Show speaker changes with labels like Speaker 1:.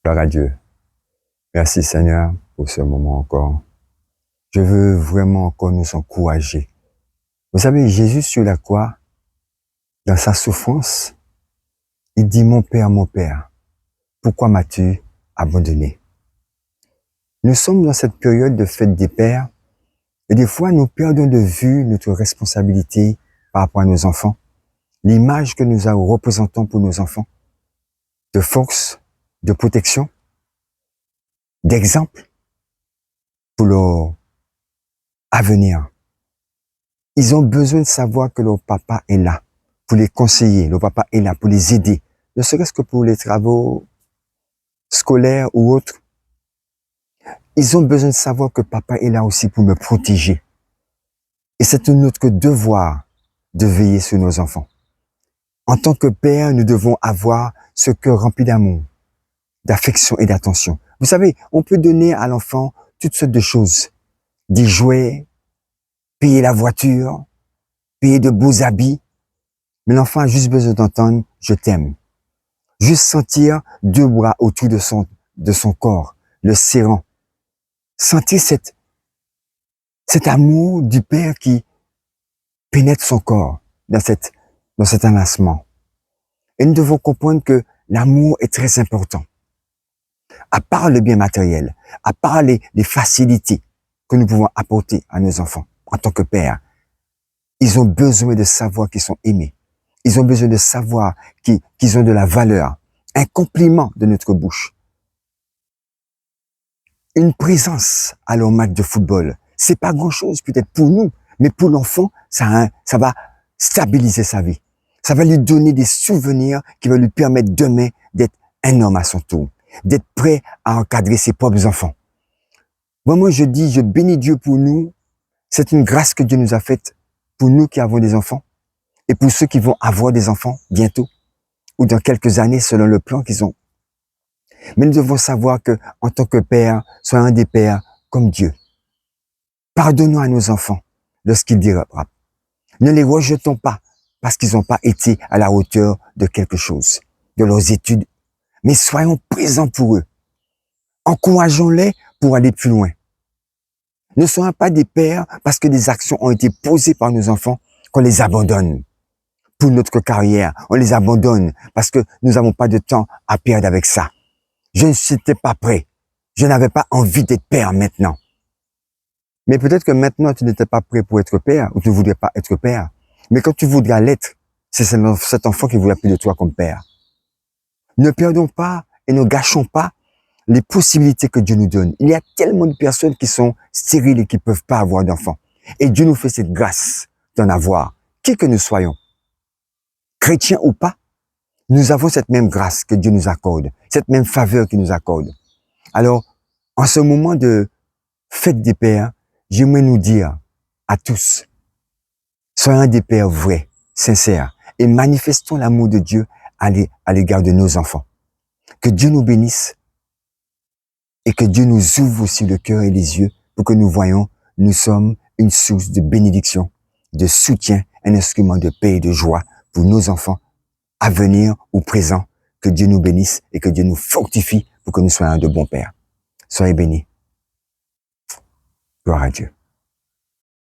Speaker 1: Gloire à Dieu. Merci Seigneur pour ce moment encore. Je veux vraiment encore nous encourager. Vous savez, Jésus sur la croix, dans sa souffrance, il dit, mon Père, pourquoi m'as-tu abandonné? Nous sommes dans cette période de fête des pères et des fois nous perdons de vue notre responsabilité par rapport à nos enfants, l'image que nous représentons pour nos enfants, de force, de protection, d'exemple pour leur avenir. Ils ont besoin de savoir que leur papa est là pour les conseiller, leur papa est là pour les aider, ne serait-ce que pour les travaux scolaires ou autres. Ils ont besoin de savoir que papa est là aussi pour me protéger. Et c'est notre devoir de veiller sur nos enfants. En tant que père, nous devons avoir ce cœur rempli d'amour, d'affection et d'attention. Vous savez, on peut donner à l'enfant toutes sortes de choses. Des jouets, payer la voiture, payer de beaux habits. Mais l'enfant a juste besoin d'entendre « je t'aime ». Juste sentir 2 bras autour de son corps, le serrant. Sentir cet amour du père qui pénètre son corps dans cet enlacement. Et nous devons comprendre que l'amour est très important. À part le bien matériel, à part les facilités que nous pouvons apporter à nos enfants en tant que père, ils ont besoin de savoir qu'ils sont aimés. Ils ont besoin de savoir qu'ils ont de la valeur. Un compliment de notre bouche. Une présence à leur match de football. C'est pas grand chose peut-être pour nous, mais pour l'enfant, ça va stabiliser sa vie. Ça va lui donner des souvenirs qui vont lui permettre demain d'être un homme à son tour, d'être prêt à encadrer ses propres enfants. Moi, je dis, je bénis Dieu pour nous. C'est une grâce que Dieu nous a faite pour nous qui avons des enfants et pour ceux qui vont avoir des enfants bientôt ou dans quelques années selon le plan qu'ils ont. Mais nous devons savoir que, en tant que père, soyons des pères comme Dieu. Pardonnons à nos enfants lorsqu'ils dérapent. Ne les rejetons pas parce qu'ils n'ont pas été à la hauteur de quelque chose, de leurs études. Mais soyons présents pour eux. Encourageons-les pour aller plus loin. Ne soyons pas des pères parce que des actions ont été posées par nos enfants qu'on les abandonne. Pour notre carrière, on les abandonne parce que nous n'avons pas de temps à perdre avec ça. Je n'étais pas prêt. Je n'avais pas envie d'être père maintenant. Mais peut-être que maintenant, tu n'étais pas prêt pour être père ou tu ne voudrais pas être père. Mais quand tu voudras l'être, c'est cet enfant qui voudra plus de toi comme père. Ne perdons pas et ne gâchons pas les possibilités que Dieu nous donne. Il y a tellement de personnes qui sont stériles et qui ne peuvent pas avoir d'enfants. Et Dieu nous fait cette grâce d'en avoir. Qui que nous soyons, chrétiens ou pas, nous avons cette même grâce que Dieu nous accorde, cette même faveur qu'il nous accorde. Alors, en ce moment de fête des pères, j'aimerais nous dire à tous, soyons des pères vrais, sincères, et manifestons l'amour de Dieu à l'égard de nos enfants. Que Dieu nous bénisse et que Dieu nous ouvre aussi le cœur et les yeux pour que nous voyions, nous sommes une source de bénédiction, de soutien, un instrument de paix et de joie pour nos enfants à venir ou présents. Que Dieu nous bénisse et que Dieu nous fortifie pour que nous soyons de bons pères. Soyez bénis. Gloire à Dieu.